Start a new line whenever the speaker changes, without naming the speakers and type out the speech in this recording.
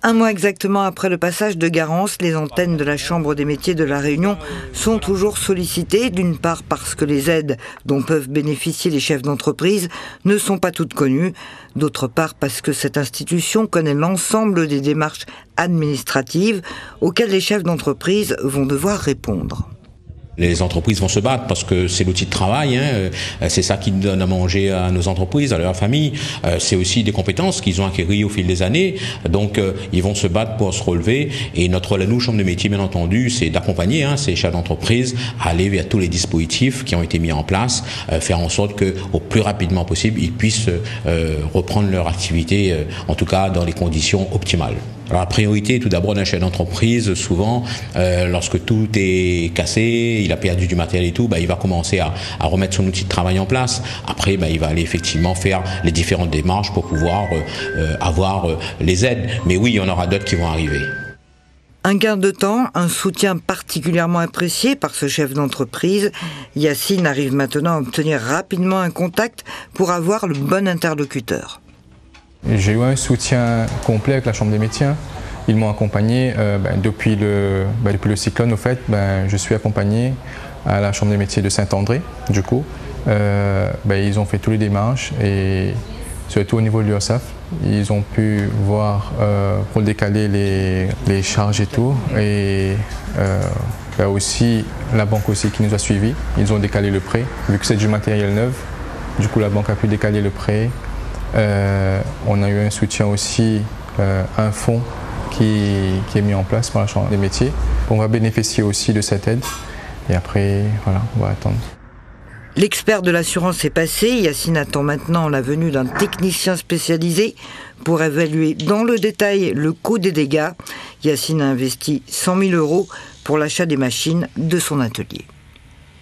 Un mois exactement après le passage de Garance, les antennes de la Chambre des métiers de La Réunion sont toujours sollicitées, d'une part parce que les aides dont peuvent bénéficier les chefs d'entreprise ne sont pas toutes connues, d'autre part parce que cette institution connaît l'ensemble des démarches administratives auxquelles les chefs d'entreprise vont devoir répondre.
Les entreprises vont se battre parce que c'est l'outil de travail, c'est ça qui donne à manger à nos entreprises, à leur famille. C'est aussi des compétences qu'ils ont acquises au fil des années. Donc ils vont se battre pour se relever. Et notre rôle à nous, Chambre de métier, bien entendu, c'est d'accompagner ces chefs d'entreprise à aller vers tous les dispositifs qui ont été mis en place, faire en sorte qu'au plus rapidement possible, ils puissent reprendre leur activité, en tout cas dans les conditions optimales. Alors la priorité tout d'abord d'un chef d'entreprise, souvent lorsque tout est cassé, il a perdu du matériel et tout, il va commencer à remettre son outil de travail en place. Après il va aller effectivement faire les différentes démarches pour pouvoir avoir les aides. Mais oui, il y en aura d'autres qui vont arriver.
Un gain de temps, un soutien particulièrement apprécié par ce chef d'entreprise. Yacine arrive maintenant à obtenir rapidement un contact pour avoir le bon interlocuteur.
J'ai eu un soutien complet avec la Chambre des métiers. Ils m'ont accompagné depuis le cyclone. Au fait, je suis accompagné à la Chambre des métiers de Saint-André. Du coup, ils ont fait tous les démarches et surtout au niveau de l'URSSAF, ils ont pu voir pour décaler les charges et tout. Et aussi la banque aussi qui nous a suivis. Ils ont décalé le prêt vu que c'est du matériel neuf. Du coup, la banque a pu décaler le prêt. On a eu un soutien aussi, un fonds qui est mis en place par la Chambre des métiers. On va bénéficier aussi de cette aide et après, voilà, on va attendre.
L'expert de l'assurance est passé. Yacine attend maintenant la venue d'un technicien spécialisé pour évaluer dans le détail le coût des dégâts. Yacine a investi 100 000 € pour l'achat des machines de son atelier.